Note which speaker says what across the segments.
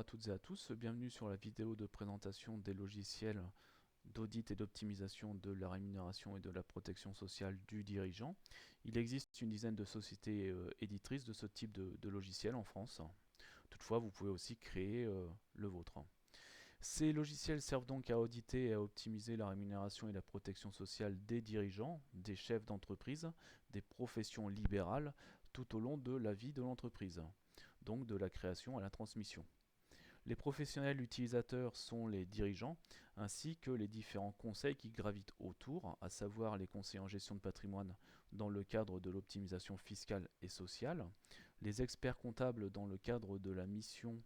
Speaker 1: à toutes et à tous, bienvenue sur la vidéo de présentation des logiciels d'audit et d'optimisation de la rémunération et de la protection sociale du dirigeant. Il existe une dizaine de sociétés éditrices de ce type de logiciel en France. Toutefois, vous pouvez aussi créer le vôtre. Ces logiciels servent donc à auditer et à optimiser la rémunération et la protection sociale des dirigeants, des chefs d'entreprise, des professions libérales tout au long de la vie de l'entreprise, donc de la création à la transmission. Les professionnels utilisateurs sont les dirigeants, ainsi que les différents conseils qui gravitent autour, à savoir les conseillers en gestion de patrimoine dans le cadre de l'optimisation fiscale et sociale, les experts comptables dans le cadre de la mission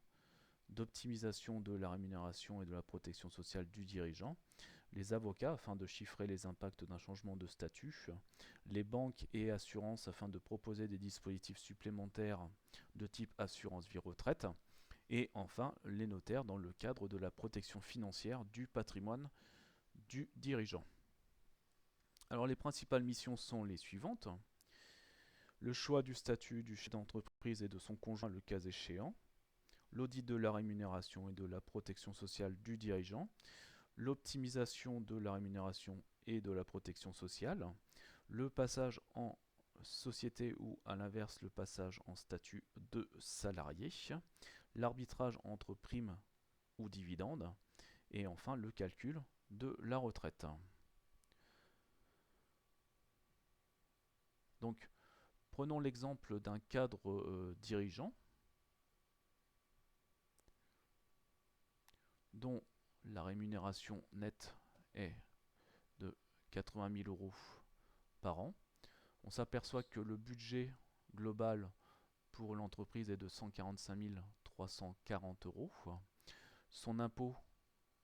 Speaker 1: d'optimisation de la rémunération et de la protection sociale du dirigeant, les avocats afin de chiffrer les impacts d'un changement de statut, les banques et assurances afin de proposer des dispositifs supplémentaires de type assurance vie retraite, et enfin les notaires dans le cadre de la protection financière du patrimoine du dirigeant. Alors les principales missions sont les suivantes. Le choix du statut du chef d'entreprise et de son conjoint le cas échéant, l'audit de la rémunération et de la protection sociale du dirigeant, l'optimisation de la rémunération et de la protection sociale, le passage en société ou à l'inverse le passage en statut de salarié, l'arbitrage entre primes ou dividendes, et enfin le calcul de la retraite. Donc, prenons l'exemple d'un cadre dirigeant dont la rémunération nette est de 80 000 euros par an. On s'aperçoit que le budget global pour l'entreprise est de 145 340 euros. Son impôt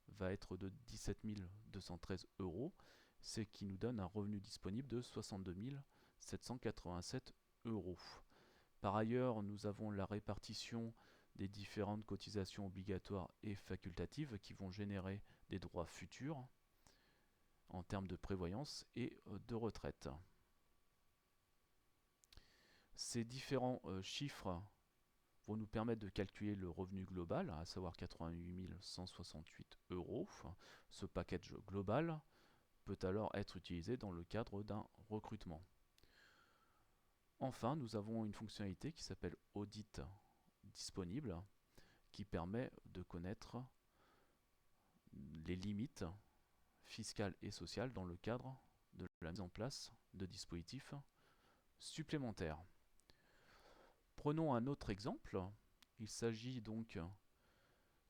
Speaker 1: va être de 17 213 euros, ce qui nous donne un revenu disponible de 62 787 euros. Par ailleurs, nous avons la répartition des différentes cotisations obligatoires et facultatives qui vont générer des droits futurs en termes de prévoyance et de retraite. Ces différents chiffres vont nous permettre de calculer le revenu global, à savoir 88 168 euros. Ce package global peut alors être utilisé dans le cadre d'un recrutement. Enfin, nous avons une fonctionnalité qui s'appelle Audit disponible, qui permet de connaître les limites fiscales et sociales dans le cadre de la mise en place de dispositifs supplémentaires. Prenons un autre exemple. Il s'agit donc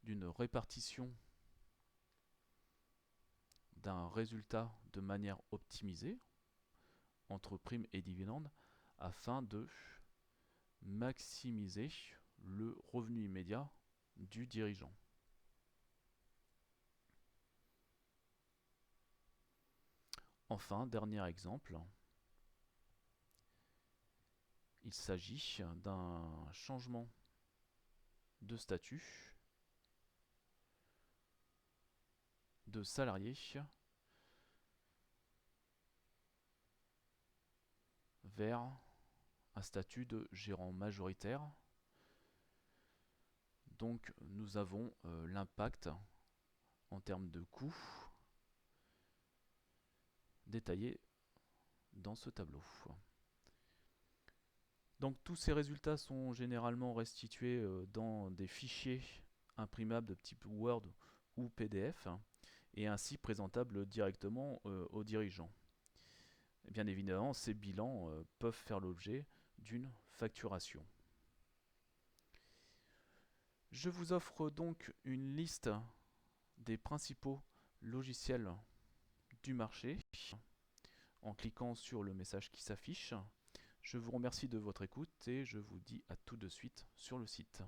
Speaker 1: d'une répartition d'un résultat de manière optimisée entre primes et dividendes afin de maximiser le revenu immédiat du dirigeant. Enfin, dernier exemple, il s'agit d'un changement de statut de salarié vers un statut de gérant majoritaire. Donc nous avons l'impact en termes de coûts détaillé dans ce tableau. Donc tous ces résultats sont généralement restitués dans des fichiers imprimables de type Word ou PDF et ainsi présentables directement aux dirigeants. Et bien évidemment, ces bilans peuvent faire l'objet d'une facturation. Je vous offre donc une liste des principaux logiciels du marché en cliquant sur le message qui s'affiche. Je vous remercie de votre écoute et je vous dis à tout de suite sur le site.